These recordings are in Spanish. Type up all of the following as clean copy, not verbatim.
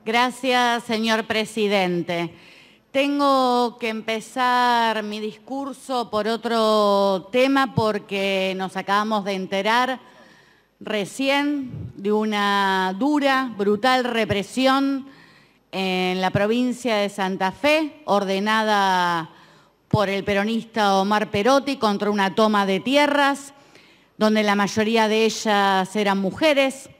Gracias, señor presidente. Tengo que empezar mi discurso por otro tema porque nos acabamos de enterar recién de una dura, brutal represión en la provincia de Santa Fe, ordenada por el peronista Omar Perotti contra una toma de tierras, donde la mayoría de ellas eran mujeres.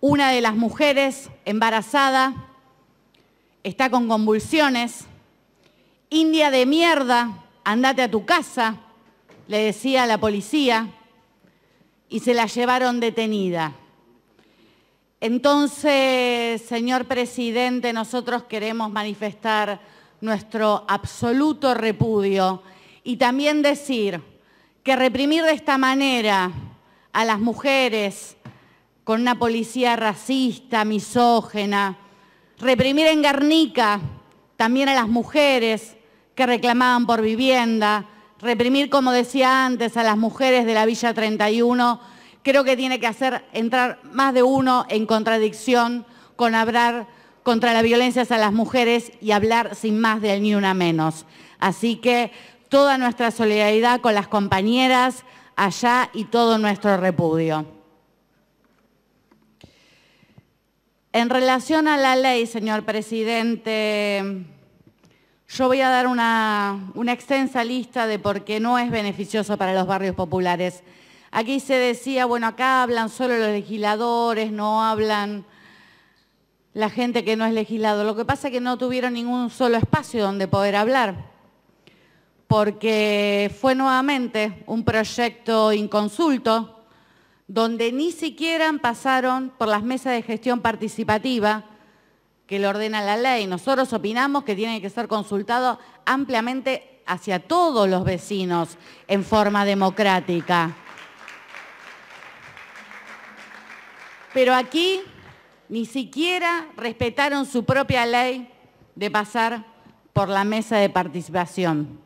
Una de las mujeres, embarazada, está con convulsiones. India de mierda, andate a tu casa, le decía a la policía, y se la llevaron detenida. Entonces, señor presidente, nosotros queremos manifestar nuestro absoluto repudio y también decir que reprimir de esta manera a las mujeres con una policía racista, misógena, reprimir en Guernica también a las mujeres que reclamaban por vivienda, reprimir, como decía antes, a las mujeres de la Villa 31, creo que tiene que hacer entrar más de uno en contradicción con hablar contra la violencia hacia las mujeres y hablar sin más del ni una menos. Así que toda nuestra solidaridad con las compañeras allá y todo nuestro repudio. En relación a la ley, señor presidente, yo voy a dar una extensa lista de por qué no es beneficioso para los barrios populares. Aquí se decía, bueno, acá hablan solo los legisladores, no hablan la gente que no es legislador. Lo que pasa es que no tuvieron ningún solo espacio donde poder hablar, porque fue nuevamente un proyecto inconsulto, donde ni siquiera pasaron por las mesas de gestión participativa que le ordena la ley. Nosotros opinamos que tiene que ser consultado ampliamente hacia todos los vecinos en forma democrática. Pero aquí ni siquiera respetaron su propia ley de pasar por la mesa de participación.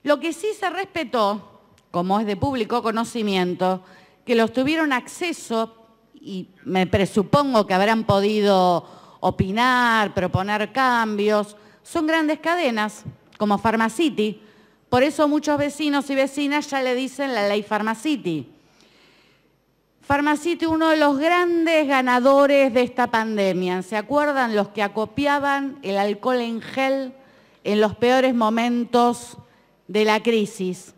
Lo que sí se respetó, como es de público conocimiento, que los tuvieron acceso, y me presupongo que habrán podido opinar, proponer cambios, son grandes cadenas, como Pharmacity. Por eso muchos vecinos y vecinas ya le dicen la ley Pharmacity. Pharmacity, uno de los grandes ganadores de esta pandemia. ¿Se acuerdan los que acopiaban el alcohol en gel en los peores momentos de la crisis?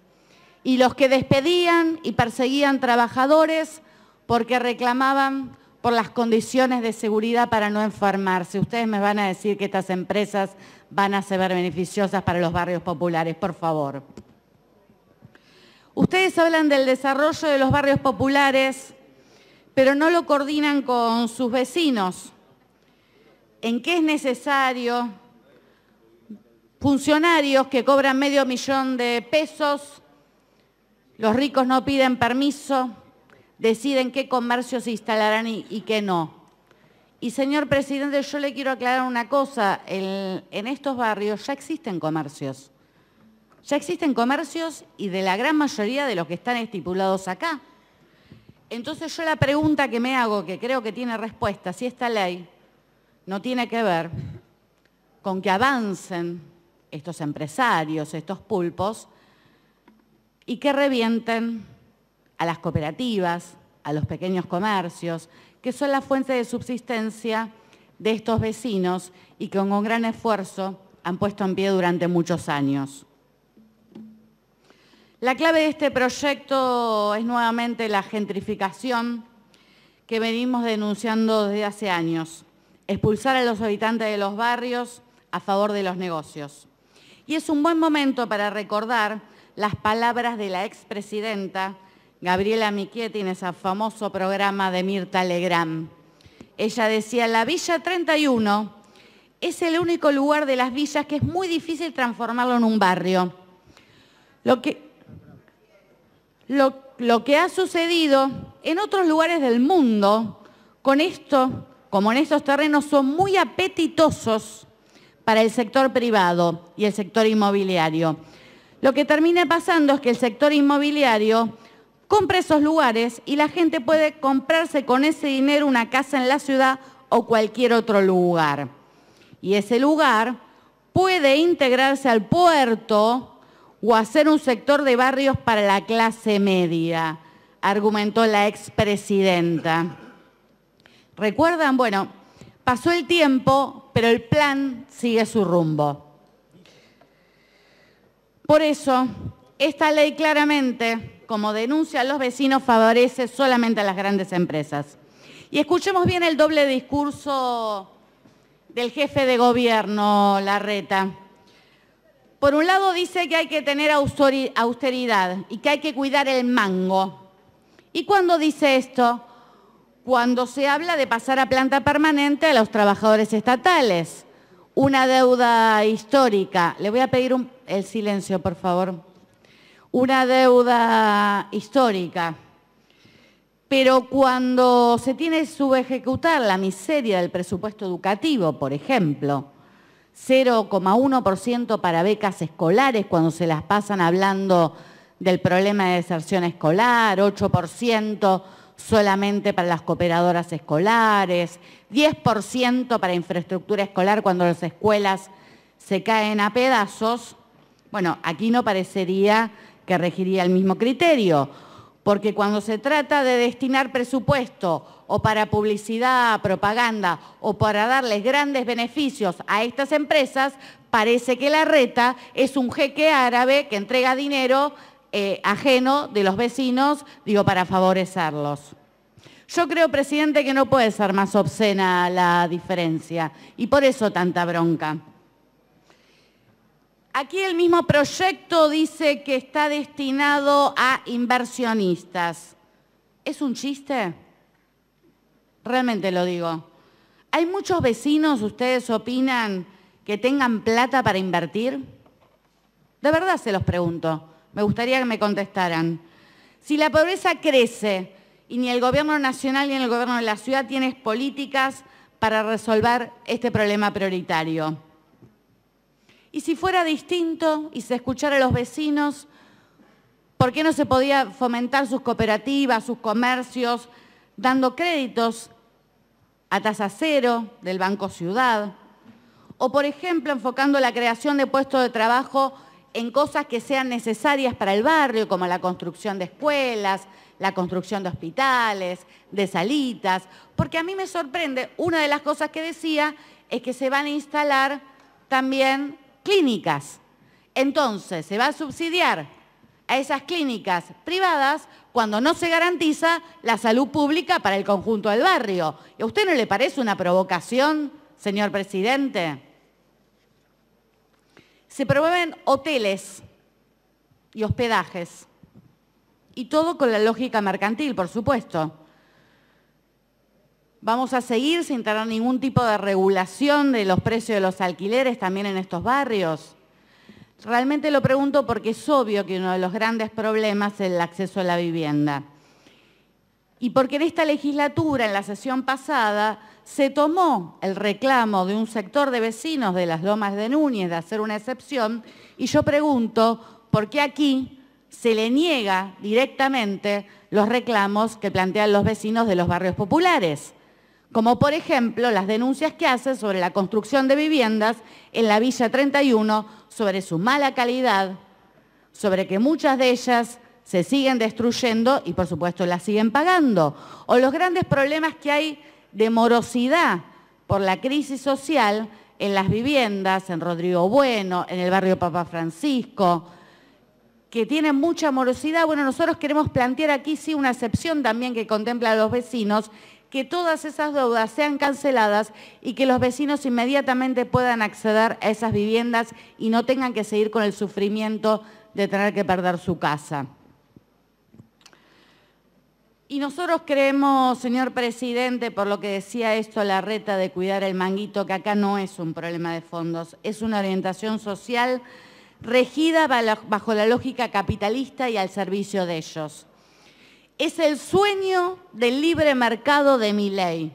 Y los que despedían y perseguían trabajadores porque reclamaban por las condiciones de seguridad para no enfermarse. Ustedes me van a decir que estas empresas van a ser beneficiosas para los barrios populares, por favor. Ustedes hablan del desarrollo de los barrios populares, pero no lo coordinan con sus vecinos. ¿En qué es necesario funcionarios que cobran $500.000 de pesos? Los ricos no piden permiso, deciden qué comercios se instalarán y qué no. Y, señor presidente, yo le quiero aclarar una cosa. En estos barrios ya existen comercios. Ya existen comercios y de la gran mayoría de los que están estipulados acá. Entonces yo la pregunta que me hago, que creo que tiene respuesta, si esta ley no tiene que ver con que avancen estos empresarios, estos pulpos, y que revienten a las cooperativas, a los pequeños comercios, que son la fuente de subsistencia de estos vecinos y que con gran esfuerzo han puesto en pie durante muchos años. La clave de este proyecto es nuevamente la gentrificación que venimos denunciando desde hace años, expulsar a los habitantes de los barrios a favor de los negocios. Y es un buen momento para recordar las palabras de la expresidenta Gabriela Michetti en ese famoso programa de Mirta Legrand. Ella decía, la Villa 31 es el único lugar de las villas que es muy difícil transformarlo en un barrio. Lo que ha sucedido en otros lugares del mundo, con esto, como en estos terrenos, son muy apetitosos para el sector privado y el sector inmobiliario. Lo que termina pasando es que el sector inmobiliario compra esos lugares y la gente puede comprarse con ese dinero una casa en la ciudad o cualquier otro lugar. Y ese lugar puede integrarse al puerto o hacer un sector de barrios para la clase media, argumentó la expresidenta. ¿Recuerdan? Bueno, pasó el tiempo, pero el plan sigue su rumbo. Por eso, esta ley claramente, como denuncian los vecinos, favorece solamente a las grandes empresas. Y escuchemos bien el doble discurso del jefe de gobierno, Larreta. Por un lado dice que hay que tener austeridad y que hay que cuidar el mango. ¿Y cuándo dice esto? Cuando se habla de pasar a planta permanente a los trabajadores estatales. Una deuda histórica. Le voy a pedir el silencio, por favor. Una deuda histórica. Pero cuando se tiene que subejecutar la miseria del presupuesto educativo, por ejemplo, 0,1% para becas escolares cuando se las pasan hablando del problema de deserción escolar, 8% solamente para las cooperadoras escolares, 10% para infraestructura escolar cuando las escuelas se caen a pedazos. Bueno, aquí no parecería que regiría el mismo criterio, porque cuando se trata de destinar presupuesto o para publicidad, propaganda o para darles grandes beneficios a estas empresas, parece que Larreta es un jeque árabe que entrega dinero ajeno de los vecinos, digo, para favorecerlos. Yo creo, presidente, que no puede ser más obscena la diferencia y por eso tanta bronca. Aquí el mismo proyecto dice que está destinado a inversionistas. ¿Es un chiste? Realmente lo digo. ¿Hay muchos vecinos, ustedes opinan, que tengan plata para invertir? De verdad se los pregunto. Me gustaría que me contestaran. Si la pobreza crece y ni el gobierno nacional ni el gobierno de la ciudad tienen políticas para resolver este problema prioritario. Y si fuera distinto y se escuchara a los vecinos, ¿por qué no se podía fomentar sus cooperativas, sus comercios, dando créditos a tasa cero del Banco Ciudad? O, por ejemplo, enfocando la creación de puestos de trabajo en cosas que sean necesarias para el barrio, como la construcción de escuelas, la construcción de hospitales, de salitas. Porque a mí me sorprende, una de las cosas que decía es que se van a instalar también clínicas. Entonces, se va a subsidiar a esas clínicas privadas cuando no se garantiza la salud pública para el conjunto del barrio. ¿Y a usted no le parece una provocación, señor presidente? Se promueven hoteles y hospedajes, y todo con la lógica mercantil, por supuesto. Vamos a seguir sin tener ningún tipo de regulación de los precios de los alquileres también en estos barrios. Realmente lo pregunto porque es obvio que uno de los grandes problemas es el acceso a la vivienda. Y porque en esta legislatura, en la sesión pasada, se tomó el reclamo de un sector de vecinos de las Lomas de Núñez de hacer una excepción, y yo pregunto por qué aquí se le niega directamente los reclamos que plantean los vecinos de los barrios populares, como por ejemplo las denuncias que hace sobre la construcción de viviendas en la Villa 31, sobre su mala calidad, sobre que muchas de ellas se siguen destruyendo y por supuesto las siguen pagando, o los grandes problemas que hay de morosidad por la crisis social en las viviendas, en Rodrigo Bueno, en el barrio Papa Francisco, que tienen mucha morosidad. Bueno, nosotros queremos plantear aquí sí una excepción también que contempla a los vecinos, que todas esas deudas sean canceladas y que los vecinos inmediatamente puedan acceder a esas viviendas y no tengan que seguir con el sufrimiento de tener que perder su casa. Y nosotros creemos, señor presidente, por lo que decía esto Larreta de cuidar el manguito, que acá no es un problema de fondos, es una orientación social regida bajo la lógica capitalista y al servicio de ellos. Es el sueño del libre mercado de Milei,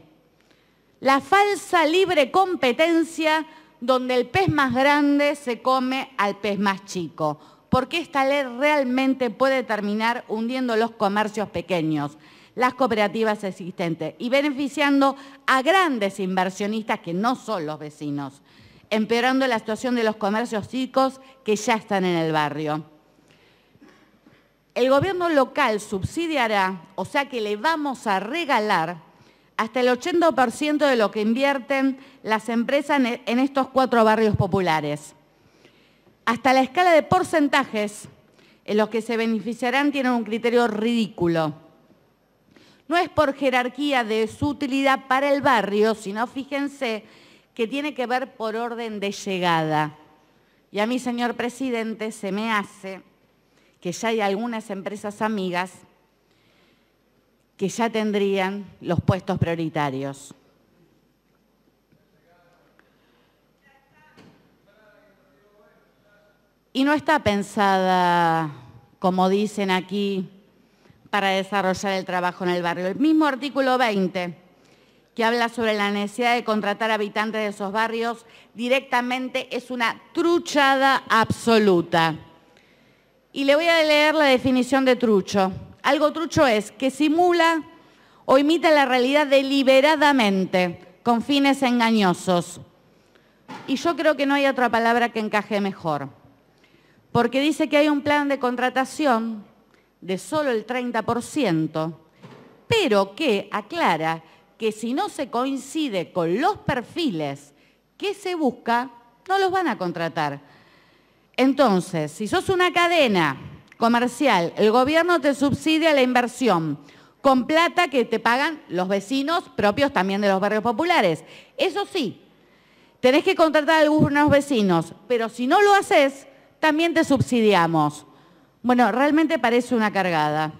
la falsa libre competencia donde el pez más grande se come al pez más chico, porque esta ley realmente puede terminar hundiendo los comercios pequeños. las cooperativas existentes y beneficiando a grandes inversionistas que no son los vecinos, empeorando la situación de los comercios chicos que ya están en el barrio. El gobierno local subsidiará, o sea que le vamos a regalar hasta el 80% de lo que invierten las empresas en estos 4 barrios populares. Hasta la escala de porcentajes en los que se beneficiarán tienen un criterio ridículo. No es por jerarquía de su utilidad para el barrio, sino fíjense que tiene que ver por orden de llegada. Y a mí, señor presidente, se me hace que ya hay algunas empresas amigas que ya tendrían los puestos prioritarios. Y no está pensada, como dicen aquí, para desarrollar el trabajo en el barrio. El mismo artículo 20, que habla sobre la necesidad de contratar habitantes de esos barrios, directamente es una truchada absoluta. Y le voy a leer la definición de trucho. Algo trucho es que simula o imita la realidad deliberadamente, con fines engañosos. Y yo creo que no hay otra palabra que encaje mejor. Porque dice que hay un plan de contratación de solo el 30%, pero que aclara que si no se coincide con los perfiles que se busca, no los van a contratar. Entonces, si sos una cadena comercial, el gobierno te subsidia la inversión con plata que te pagan los vecinos propios también de los barrios populares. Eso sí, tenés que contratar a algunos vecinos, pero si no lo haces, también te subsidiamos. Bueno, realmente parece una cargada.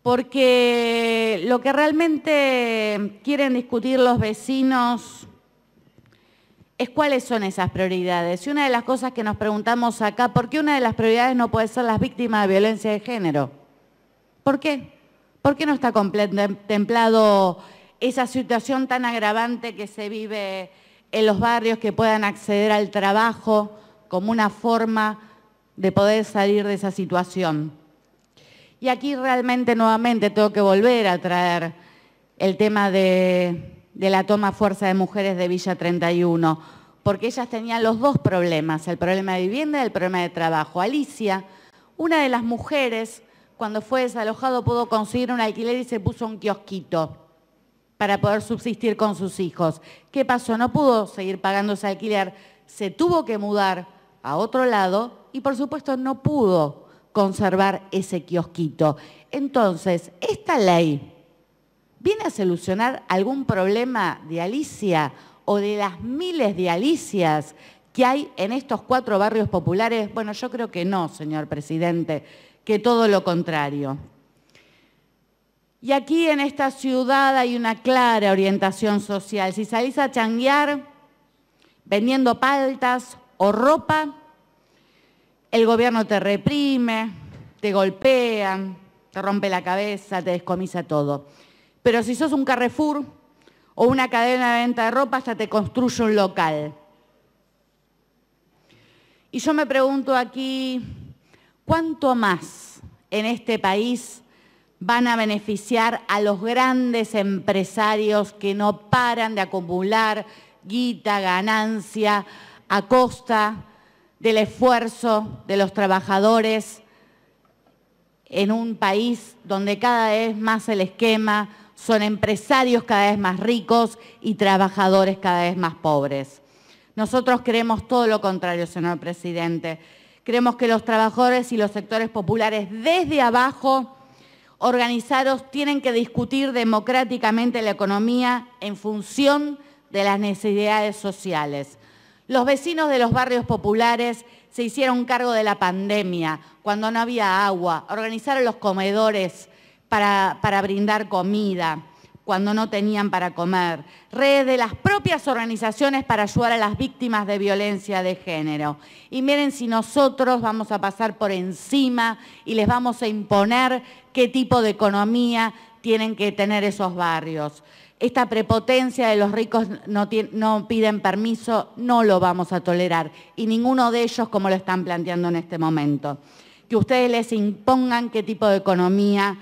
Porque lo que realmente quieren discutir los vecinos es cuáles son esas prioridades. Y una de las cosas que nos preguntamos acá, ¿por qué una de las prioridades no puede ser las víctimas de violencia de género? ¿Por qué? ¿Por qué no está contemplado esa situación tan agravante que se vive en los barrios, que puedan acceder al trabajo como una forma de poder salir de esa situación? Y aquí realmente nuevamente tengo que volver a traer el tema de la toma a fuerza de mujeres de Villa 31, porque ellas tenían los 2 problemas, el problema de vivienda y el problema de trabajo. Alicia, una de las mujeres, cuando fue desalojado pudo conseguir un alquiler y se puso un kiosquito para poder subsistir con sus hijos. ¿Qué pasó? No pudo seguir pagando ese alquiler, se tuvo que mudar a otro lado y por supuesto no pudo conservar ese kiosquito. Entonces, esta ley ¿viene a solucionar algún problema de Alicia o de las miles de Alicias que hay en estos 4 barrios populares? Bueno, yo creo que no, señor presidente, que todo lo contrario. Y aquí en esta ciudad hay una clara orientación social. Si salís a changuear vendiendo paltas o ropa, el gobierno te reprime, te golpea, te rompe la cabeza, te descomisa todo. Pero si sos un Carrefour o una cadena de venta de ropa, hasta te construye un local. Y yo me pregunto aquí, ¿cuánto más en este país van a beneficiar a los grandes empresarios que no paran de acumular guita, ganancia, a costa del esfuerzo de los trabajadores en un país donde cada vez más el esquema son empresarios cada vez más ricos y trabajadores cada vez más pobres? Nosotros creemos todo lo contrario, señor presidente. Creemos que los trabajadores y los sectores populares desde abajo, organizados, tienen que discutir democráticamente la economía en función de las necesidades sociales. Los vecinos de los barrios populares se hicieron cargo de la pandemia, cuando no había agua, organizaron los comedores para brindar comida, cuando no tenían para comer, redes de las propias organizaciones para ayudar a las víctimas de violencia de género. Y miren si nosotros vamos a pasar por encima y les vamos a imponer qué tipo de economía tienen que tener esos barrios. Esta prepotencia de los ricos no piden permiso, no lo vamos a tolerar. Y ninguno de ellos como lo están planteando en este momento. Que ustedes les impongan qué tipo de economía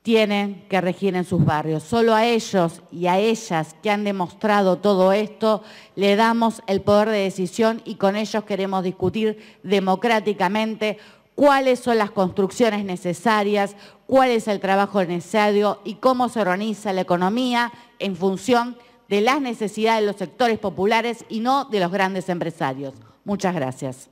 tienen que regir en sus barrios. Solo a ellos y a ellas que han demostrado todo esto le damos el poder de decisión y con ellos queremos discutir democráticamente cuáles son las construcciones necesarias, cuál es el trabajo necesario y cómo se organiza la economía en función de las necesidades de los sectores populares y no de los grandes empresarios. Muchas gracias.